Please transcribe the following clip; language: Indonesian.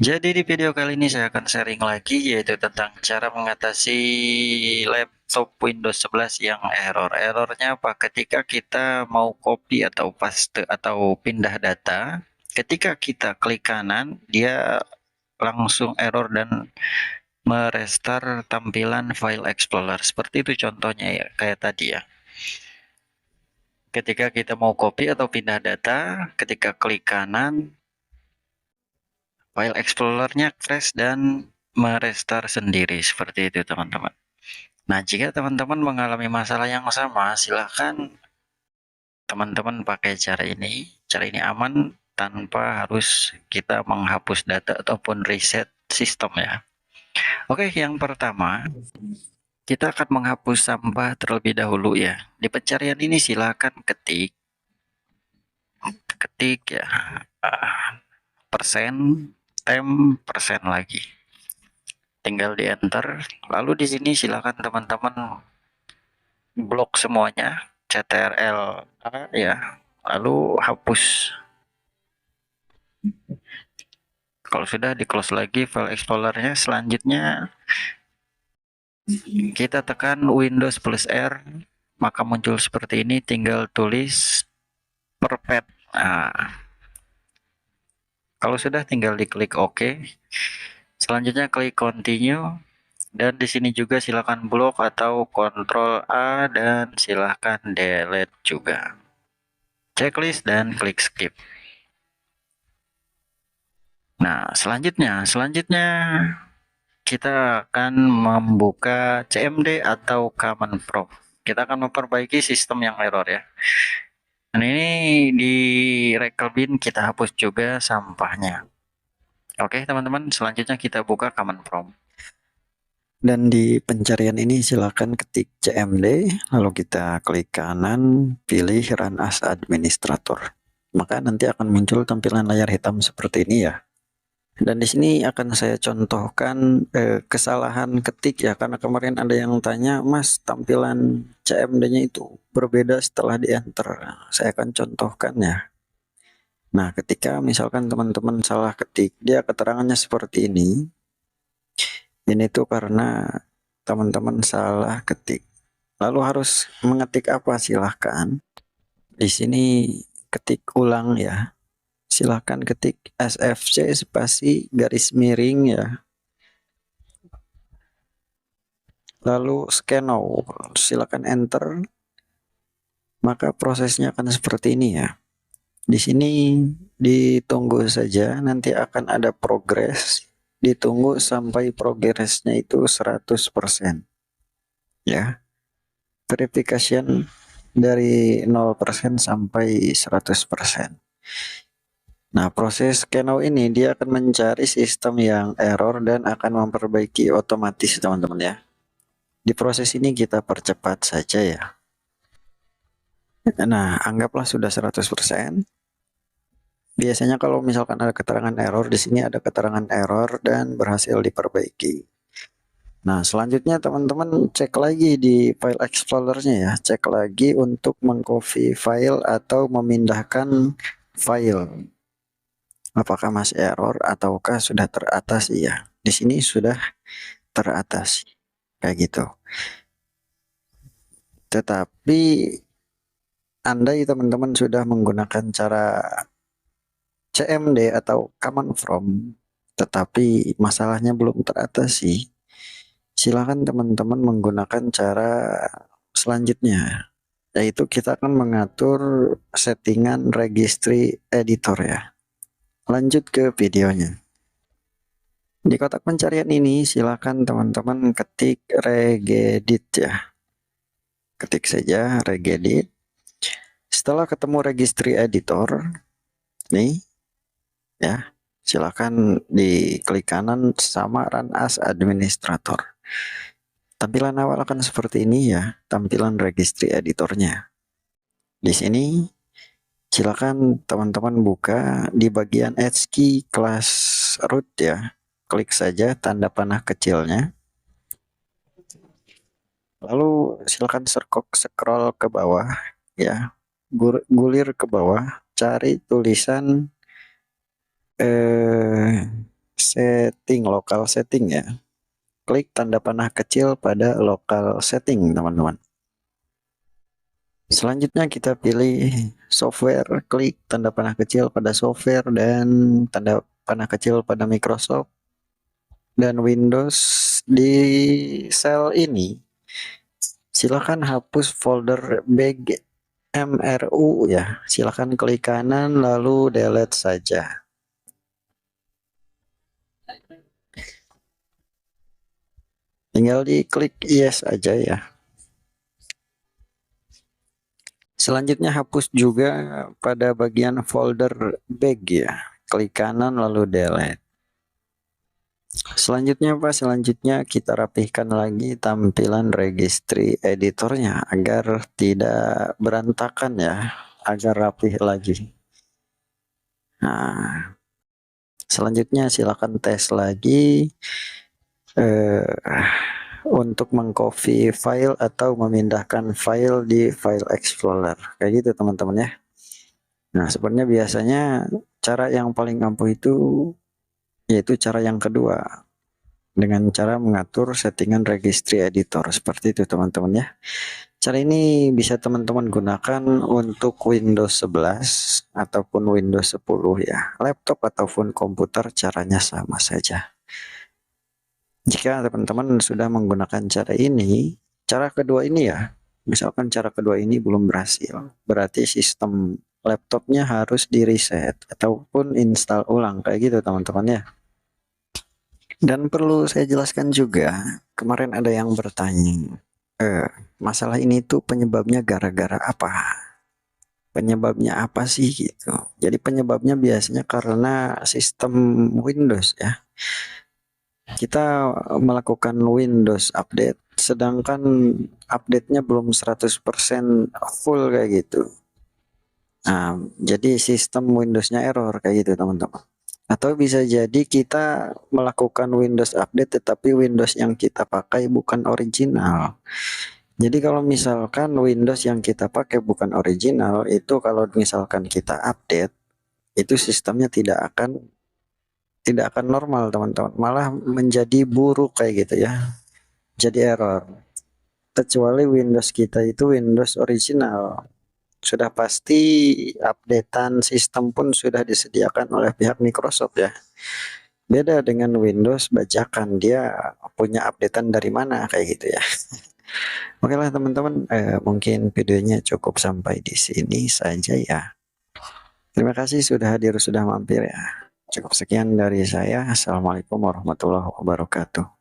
Jadi di video kali ini saya akan sharing lagi yaitu tentang cara mengatasi laptop Windows 11 yang error. Errornya apa? Ketika kita mau copy atau paste atau pindah data, ketika kita klik kanan, dia langsung error dan merestart tampilan file explorer. Seperti itu contohnya ya, kayak tadi ya. Ketika kita mau copy atau pindah data, ketika klik kanan, file explorer-nya crash dan merestart sendiri seperti itu teman-teman. Nah, jika teman-teman mengalami masalah yang sama, silahkan teman-teman pakai cara ini. Cara ini aman tanpa harus kita menghapus data ataupun reset sistem ya. Oke, yang pertama, kita akan menghapus sampah terlebih dahulu ya. Di pencarian ini silahkan ketik ya, persen, persen lagi. Tinggal di enter. Lalu di sini silakan teman-teman blok semuanya, CTRL A ya. Lalu hapus. Kalau sudah di close lagi file explorernya, selanjutnya kita tekan Windows plus R, maka muncul seperti ini. Tinggal tulis perpet. Nah, kalau sudah tinggal diklik OK. Selanjutnya klik continue. Dan di sini juga silakan blok atau Ctrl A dan silakan delete juga. Checklist dan klik skip. Nah, selanjutnya kita akan membuka CMD atau Command Prompt. Kita akan memperbaiki sistem yang error ya. Dan ini di recycle bin kita hapus juga sampahnya. Oke teman-teman, selanjutnya kita buka Command Prompt. Dan di pencarian ini silakan ketik CMD, lalu kita klik kanan, pilih Run as Administrator. Maka nanti akan muncul tampilan layar hitam seperti ini ya. Dan di sini akan saya contohkan kesalahan ketik ya, karena kemarin ada yang tanya, Mas, tampilan CMD-nya itu berbeda setelah di enter. Saya akan contohkan ya. Nah, ketika misalkan teman-teman salah ketik, dia keterangannya seperti ini. Ini tuh karena teman-teman salah ketik. Lalu harus mengetik apa? Silahkan. Di sini ketik ulang ya. Silahkan ketik SFC spasi garis miring ya. Lalu scan now. Silahkan enter. Maka prosesnya akan seperti ini ya. Di sini ditunggu saja, nanti akan ada progres. Ditunggu sampai progresnya itu 100%. Ya. Verification dari 0% sampai 100%. Nah, proses scan ini dia akan mencari sistem yang error dan akan memperbaiki otomatis teman-teman ya. Di proses ini kita percepat saja ya. Nah, anggaplah sudah 100%. Biasanya kalau misalkan ada keterangan error, di sini ada keterangan error dan berhasil diperbaiki. Nah, selanjutnya teman-teman cek lagi di file explorer-nya ya. Cek lagi untuk mengcopy file atau memindahkan file. Apakah masih error ataukah sudah teratasi ya. Di sini sudah teratasi. Kayak gitu. Tetapi andai teman-teman sudah menggunakan cara CMD atau Command From, tetapi masalahnya belum teratasi, silakan teman-teman menggunakan cara selanjutnya, yaitu kita akan mengatur settingan registry editor ya. Lanjut ke videonya. Di kotak pencarian ini silakan teman-teman ketik regedit ya. Ketik saja regedit. Setelah ketemu registry editor, nih ya, silakan diklik kanan sama Run as Administrator. Tampilan awal akan seperti ini ya, tampilan registry editornya. Di sini silakan teman-teman buka di bagian Hkey class root ya. Klik saja tanda panah kecilnya. Lalu silakan scroll ke bawah ya. Gulir ke bawah, cari tulisan setting, local setting ya. Klik tanda panah kecil pada local setting, teman-teman. Selanjutnya kita pilih software, klik tanda panah kecil pada software dan tanda panah kecil pada Microsoft dan Windows. Di sel ini silakan hapus folder BGMRU ya. Silakan klik kanan lalu delete saja. Tinggal diklik yes aja ya. Selanjutnya hapus juga pada bagian folder bag ya. Klik kanan lalu delete. Selanjutnya Pak, selanjutnya kita rapihkan lagi tampilan registry editornya agar tidak berantakan ya, agar rapih lagi. Nah, selanjutnya silakan tes lagi untuk mengcopy file atau memindahkan file di file explorer. Kayak gitu teman-teman ya. Nah, sebenarnya biasanya cara yang paling ampuh itu yaitu cara yang kedua, dengan cara mengatur settingan registry editor. Seperti itu teman-teman ya. Cara ini bisa teman-teman gunakan untuk Windows 11 ataupun Windows 10 ya. Laptop ataupun komputer caranya sama saja. Jika teman-teman sudah menggunakan cara ini, cara kedua ini ya, misalkan cara kedua ini belum berhasil, berarti sistem laptopnya harus di reset ataupun install ulang kayak gitu teman-teman ya. Dan perlu saya jelaskan juga, kemarin ada yang bertanya, masalah ini tuh penyebabnya gara-gara apa? Penyebabnya apa sih gitu? Jadi penyebabnya biasanya karena sistem Windows ya. Kita melakukan Windows update, sedangkan update-nya belum 100% full kayak gitu. Nah, jadi sistem Windows-nya error kayak gitu teman-teman. Atau bisa jadi kita melakukan Windows update tetapi Windows yang kita pakai bukan original. Jadi kalau misalkan Windows yang kita pakai bukan original, itu kalau misalkan kita update, itu sistemnya tidak akan normal teman-teman, malah menjadi buruk kayak gitu ya. Jadi error. Kecuali Windows kita itu Windows original. Sudah pasti updatean sistem pun sudah disediakan oleh pihak Microsoft ya. Beda dengan Windows bajakan, dia punya updatean dari mana kayak gitu ya. Oke lah teman-teman, mungkin videonya cukup sampai di sini saja ya. Terima kasih sudah hadir, sudah mampir ya. Cukup sekian dari saya. Assalamualaikum warahmatullahi wabarakatuh.